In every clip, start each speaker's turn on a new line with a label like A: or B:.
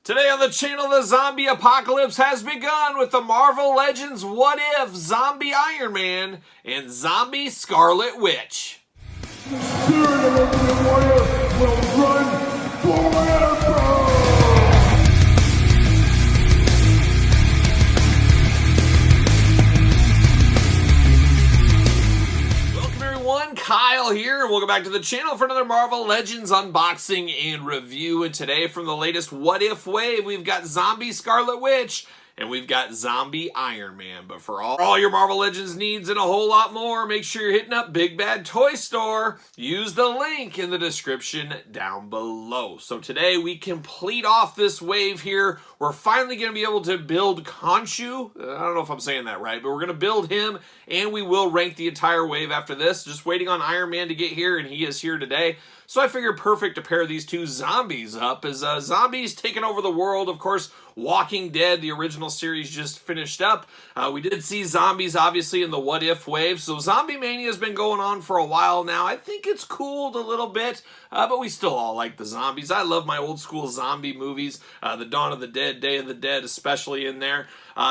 A: Today on the channel, the zombie apocalypse has begun with the Marvel Legends What If Zombie Iron Man and Zombie Scarlet Witch.
B: The spirit of the warrior will run forever!
A: Welcome everyone, Kyle here, and welcome back to the channel for another Marvel Legends unboxing and review. And today, from the latest What If wave, we've got Zombie Scarlet Witch and we've got Zombie Iron Man. But for all your Marvel Legends needs and a whole lot more, make sure you're hitting up Big Bad Toy Store. Use the link in the description down below. So today we complete off this wave here. We're finally going to be able to build Khonshu. I don't know if I'm saying that right, but we're going to build him, and we will rank the entire wave after this. Just waiting on Iron Man to get here, and he is here today. So I figured perfect to pair these two zombies up, as zombies taking over the world. Of course, Walking Dead, the original series, just finished up. We did see zombies, obviously, in the What If wave. So Zombie Mania has been going on for a while now. I think it's cooled a little bit, but we still all like the zombies. I love my old school zombie movies, the Dawn of the Dead, Day of the Dead, especially in there.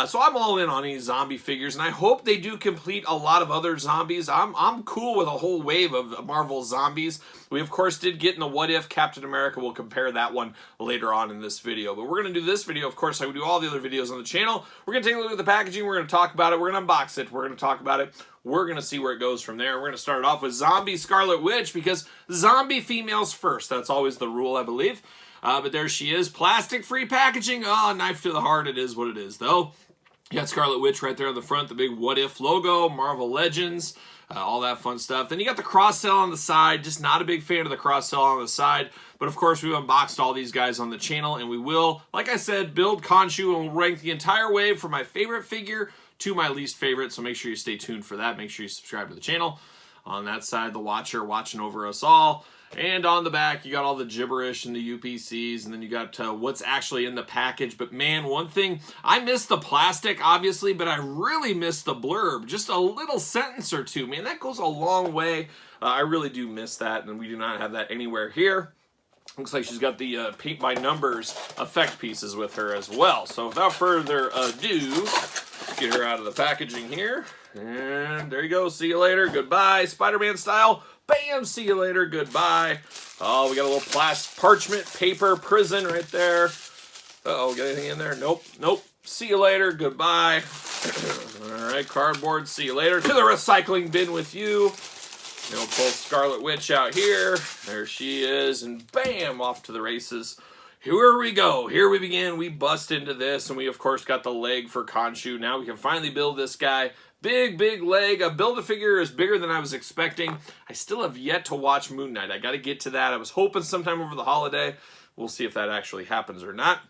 A: So I'm all in on these zombie figures, and I hope they do complete a lot of other zombies. I'm cool with a whole wave of Marvel zombies. We, of course, did get in the What If Captain America. We'll compare that one later on in this video. But we're going to do this video, of course, like we do all the other videos on the channel. We're going to take a look at the packaging. We're going to talk about it. We're going to unbox it. We're going to talk about it. We're going to see where it goes from there. We're going to start it off with Zombie Scarlet Witch, because zombie females first. That's always the rule, I believe. But there she is. Plastic-free packaging. Oh, knife to the heart. It is what it is, though. You got Scarlet Witch right there on the front, the big What If logo, Marvel Legends, all that fun stuff. Then you got the cross-sell on the side. Just not a big fan of the cross-sell on the side. But of course, we've unboxed all these guys on the channel, and we will, like I said, build Khonshu, and we'll rank the entire wave from my favorite figure to my least favorite. So make sure you stay tuned for that. Make sure you subscribe to the channel. On that side, the Watcher watching over us all. And on the back, you got all the gibberish and the UPCs, and then you got what's actually in the package. But man, one thing, I missed the plastic, obviously, but I really missed the blurb. Just a little sentence or two, man, that goes a long way. I really do miss that, and we do not have that anywhere here. Looks like she's got the paint by numbers effect pieces with her as well. So without further ado, let's get her out of the packaging here. And there you go. See you later. Goodbye. Spider-Man style. Bam! See you later. Goodbye. Oh, we got a little parchment paper prison right there. Uh-oh, got anything in there? Nope. Nope. See you later. Goodbye. All right, cardboard. See you later. To the recycling bin with you. We'll pull Scarlet Witch out here. There she is. And bam! Off to the races. Here we go. Here we begin. We bust into this. And we, of course, got the leg for Khonshu. Now we can finally build this guy. Big, big leg. A Build-A-Figure is bigger than I was expecting. I still have yet to watch Moon Knight. I got to get to that. I was hoping sometime over the holiday. We'll see if that actually happens or not.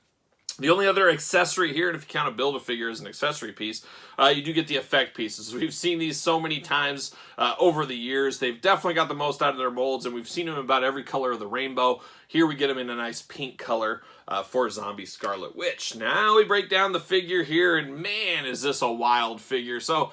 A: The only other accessory here, and if you count a Build-A-Figure as an accessory piece, you do get the effect pieces. We've seen these so many times over the years. They've definitely got the most out of their molds, and we've seen them in about every color of the rainbow. Here we get them in a nice pink color for Zombie Scarlet Witch. Now we break down the figure here, and man, is this a wild figure. So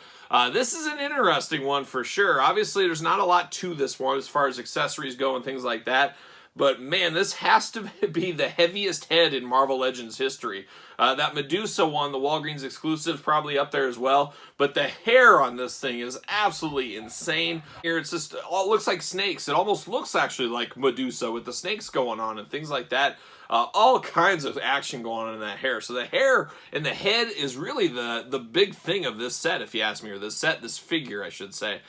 A: this is an interesting one for sure. Obviously, there's not a lot to this one as far as accessories go and things like that. But man, this has to be the heaviest head in Marvel Legends history. That Medusa one, the Walgreens exclusive, probably up there as well. But the hair on this thing is absolutely insane. Here, it's just, it looks like snakes. It almost looks actually like Medusa with the snakes going on and things like that. All kinds of action going on in that hair. So the hair and the head is really the big thing of this set, if you ask me, or this figure, I should say.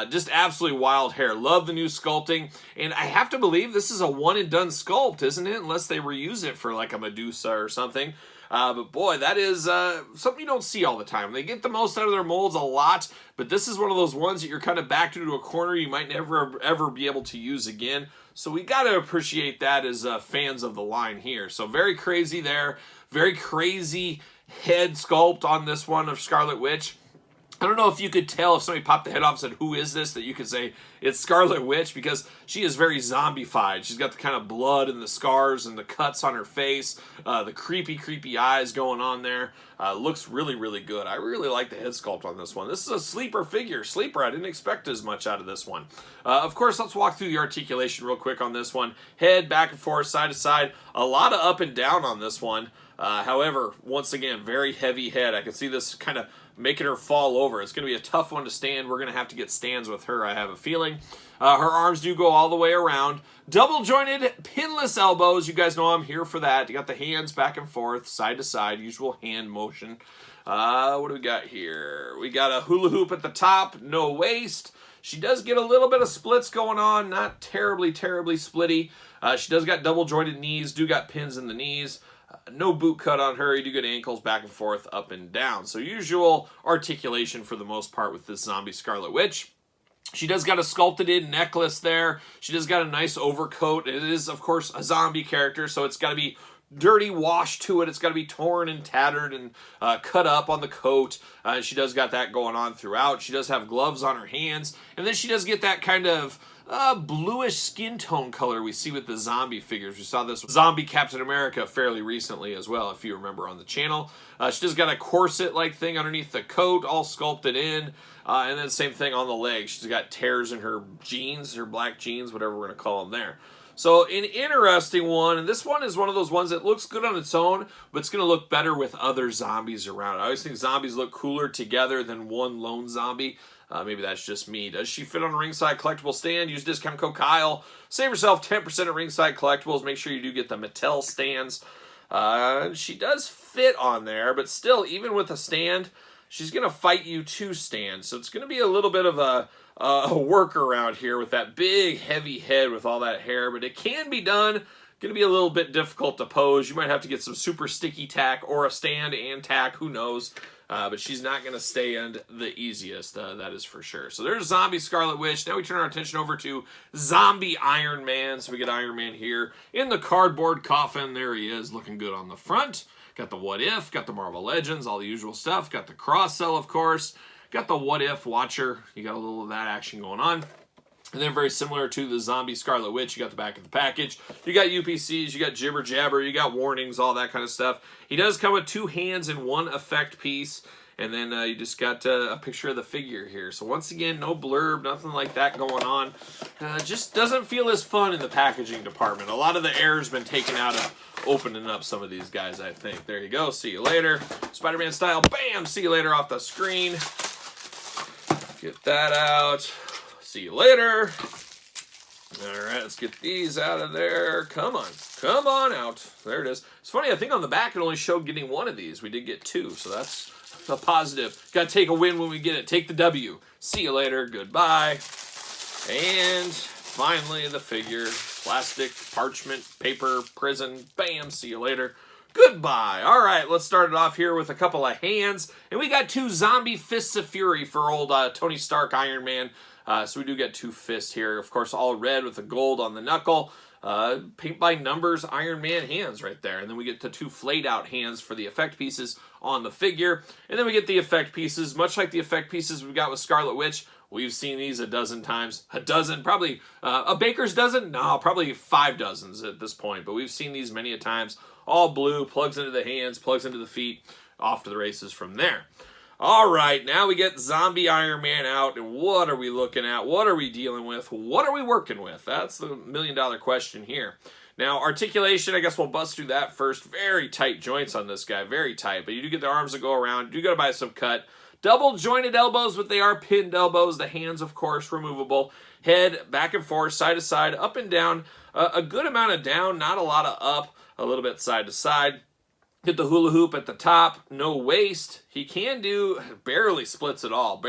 A: Just absolutely wild hair. Love the new sculpting. And I have to believe this is a one-and-done sculpt, isn't it? Unless they reuse it for like a Medusa or something. But boy, that is something you don't see all the time. They get the most out of their molds a lot, but this is one of those ones that you're kind of backed into a corner you might never ever be able to use again. So we got to appreciate that as fans of the line here. So very crazy there. Very crazy head sculpt on this one of Scarlet Witch. I don't know if you could tell if somebody popped the head off and said, who is this? That you could say it's Scarlet Witch, because she is very zombified. She's got the kind of blood and the scars and the cuts on her face, the creepy eyes going on there. Looks really, really good. I really like the head sculpt on this one. This is a sleeper figure. Sleeper, I didn't expect as much out of this one. Of course, let's walk through the articulation real quick on this one. Head, back and forth, side to side. A lot of up and down on this one. However, once again, very heavy head. I can see this kind of making her fall over. It's going to be a tough one to stand. We're going to have to get stands with her, I have a feeling. Her arms do go all the way around. Double jointed, pinless elbows. You guys know I'm here for that. You got the hands back and forth, side to side, usual hand motion. What do we got here? We got a hula hoop at the top, no waist. She does get a little bit of splits going on, not terribly splitty. She does got double jointed knees, do got pins in the knees. No boot cut on her. You do get ankles back and forth, up and down. So usual articulation for the most part with this zombie Scarlet Witch. She does got a sculpted in necklace there. She does got a nice overcoat. It is, of course, a zombie character, so it's got to be dirty wash to it. It's got to be torn and tattered and cut up on the coat. She does got that going on throughout. She does have gloves on her hands. And then she does get that kind of bluish skin tone color we see with the zombie figures. We saw this with Zombie Captain America fairly recently as well, if you remember on the channel. She just got a corset-like thing underneath the coat, all sculpted in. And then same thing on the legs. She's got tears in her jeans, her black jeans, whatever we're going to call them there. So an interesting one, and this one is one of those ones that looks good on its own, but it's going to look better with other zombies around. I always think zombies look cooler together than one lone zombie. Maybe that's just me. Does she fit on a Ringside Collectible stand? Use discount code Kyle. Save yourself 10% at Ringside Collectibles. Make sure you do get the Mattel stands. She does fit on there, but still, even with a stand, she's going to fight you to stand. So it's going to be a little bit of a workaround here with that big, heavy head with all that hair. But it can be done. Going to be a little bit difficult to pose. You might have to get some super sticky tack or a stand and tack. Who knows? But she's not going to stand the easiest, that is for sure. So there's Zombie Scarlet Witch. Now we turn our attention over to Zombie Iron Man. So we get Iron Man here in the cardboard coffin. There he is, looking good on the front. Got the What If, got the Marvel Legends, all the usual stuff. Got the cross cell, of course. Got the What If Watcher. You got a little of that action going on. And then very similar to the Zombie Scarlet Witch, you got the back of the package. You got UPCs, you got jibber jabber, you got warnings, all that kind of stuff. He does come with 2 hands and 1 effect piece. And then you just got a picture of the figure here. So once again, no blurb, nothing like that going on. Just doesn't feel as fun in the packaging department. A lot of the air's been taken out of opening up some of these guys, I think. There you go. See you later. Spider-Man style. Bam! See you later off the screen. Get that out. See you later. All right, let's get these out of there. Come on out. There it is. It's funny, I think on the back it only showed getting 1 of these. We did get 2, so that's a positive. Got to take a win when we get it. Take the W. See you later. Goodbye. And finally, the figure. Plastic, parchment, paper, prison. Bam. See you later. Goodbye. All right, let's start it off here with a couple of hands. And we got 2 zombie fists of fury for old Tony Stark Iron Man. So we do get 2 fists here. Of course, all red with the gold on the knuckle. Paint by numbers Iron Man hands right there. And then we get the 2 flayed out hands for the effect pieces on the figure. And then we get the effect pieces, much like the effect pieces we got with Scarlet Witch. We've seen these a dozen times. A dozen, probably a baker's dozen? No, probably 5 dozens at this point. But we've seen these many a times. All blue, plugs into the hands, plugs into the feet, off to the races from there. All right, now we get Zombie Iron Man out, and what are we looking at? What are we dealing with? What are we working with? That's the million-dollar question here. Now, articulation, I guess we'll bust through that first. Very tight joints on this guy, very tight, but you do get the arms that go around. You do got to buy some cut. Double jointed elbows, but they are pinned elbows. The hands, of course, removable. Head back and forth, side to side, up and down. A good amount of down, not a lot of up. A little bit side to side. Get the hula hoop at the top, no waist. He can do, barely splits it all,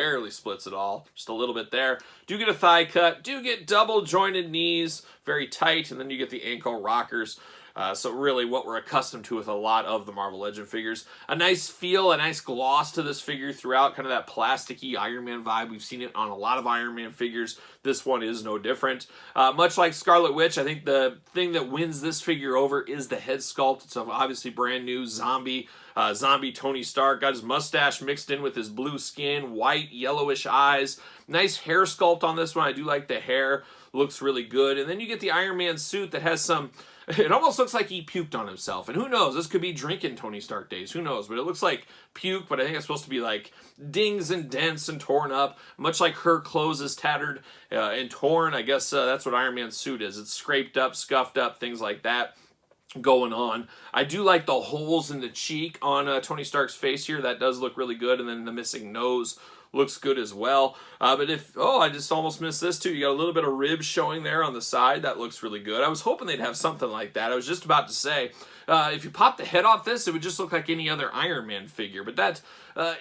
A: just a little bit there. Do get a thigh cut, do get double jointed knees, very tight, and then you get the ankle rockers. So really what we're accustomed to with a lot of the Marvel Legend figures. A nice feel, a nice gloss to this figure throughout, kind of that plasticky Iron Man vibe. We've seen it on a lot of Iron Man figures. This one is no different. Much like Scarlet Witch, I think the thing that wins this figure over is the head sculpt. It's obviously brand new zombie Tony Stark. Got his mustache mixed in with his blue skin, white, yellowish eyes. Nice hair sculpt on this one. I do like the hair. Looks really good. And then you get the Iron Man suit that has some... It almost looks like he puked on himself. And who knows? This could be drinking Tony Stark days. Who knows? But it looks like puke, but I think it's supposed to be like dings and dents and torn up. Much like her clothes is tattered and torn. I guess that's what Iron Man's suit is. It's scraped up, scuffed up, things like that going on. I do like the holes in the cheek on Tony Stark's face here. That does look really good. And then the missing nose looks good as well. But I just almost missed this too. You got a little bit of ribs showing there on the side. That looks really good. I was hoping they'd have something like that. I was just about to say, if you pop the head off this, it would just look like any other Iron Man figure. But that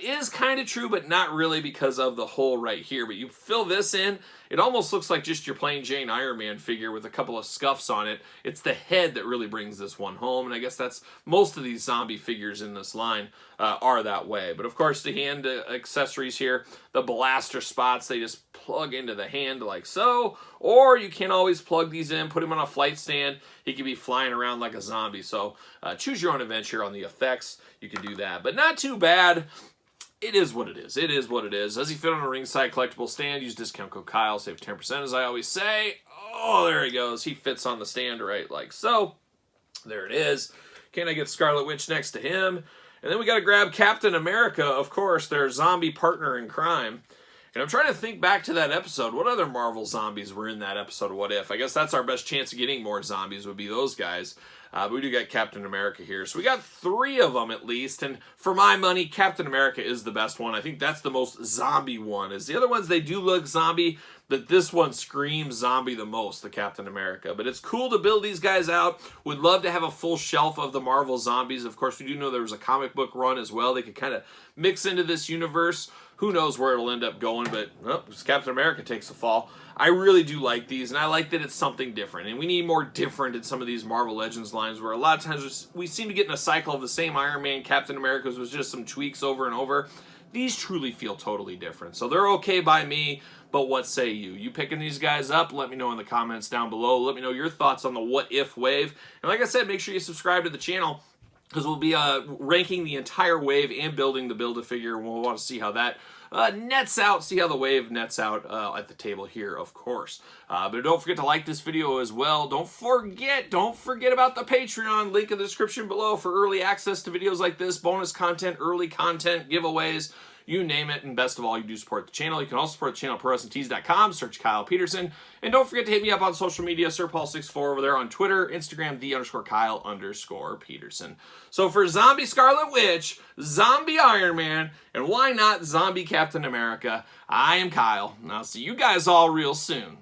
A: is kind of true, but not really because of the hole right here. But you fill this in, it almost looks like just your plain Jane Iron Man figure with a couple of scuffs on it. It's the head that really brings this one home, and I guess that's most of these zombie figures in this line are that way. But of course, the hand accessories here, the blaster spots, they just plug into the hand like so, or you can always plug these in, put him on a flight stand. He can be flying around like a zombie. So choose your own adventure on the effects. You can do that, but not too bad. It is what it is. It is what it is. Does he fit on a ringside collectible stand? Use discount code Kyle. Save 10%, as I always say. Oh, there he goes. He fits on the stand right like so. There it is. Can I get Scarlet Witch next to him? And then we got to grab Captain America, of course, their zombie partner in crime. And I'm trying to think back to that episode. What other Marvel zombies were in that episode of What If? I guess that's our best chance of getting more zombies would be those guys. But we do got Captain America here. So we got 3 of them at least. And for my money, Captain America is the best one. I think that's the most zombie one. As the other ones, they do look zombie, but this one screams zombie the most, the Captain America. But it's cool to build these guys out. Would love to have a full shelf of the Marvel zombies. Of course, we do know there was a comic book run as well. They could kind of mix into this universe. Who knows where it'll end up going, but Captain America takes a fall. I really do like these, and I like that it's something different. And we need more different in some of these Marvel Legends lines, where a lot of times we seem to get in a cycle of the same Iron Man, Captain America's was just some tweaks over and over. These truly feel totally different. So they're okay by me, but what say you? You picking these guys up? Let me know in the comments down below. Let me know your thoughts on the What If wave. And like I said, make sure you subscribe to the channel, because we'll be ranking the entire wave and building the Build-A-Figure. We'll want to see how that nets out, see how the wave nets out at the table here, of course. But don't forget to like this video as well. Don't forget about the Patreon. Link in the description below for early access to videos like this, bonus content, early content, giveaways, you name it. And best of all, you do support the channel. You can also support the channel at ProWrestlingTees.com. Search Kyle Peterson. And don't forget to hit me up on social media, SirPaul64 over there on Twitter, Instagram, _Kyle_Peterson. So for Zombie Scarlet Witch, Zombie Iron Man, and why not Zombie Captain America, I am Kyle, and I'll see you guys all real soon.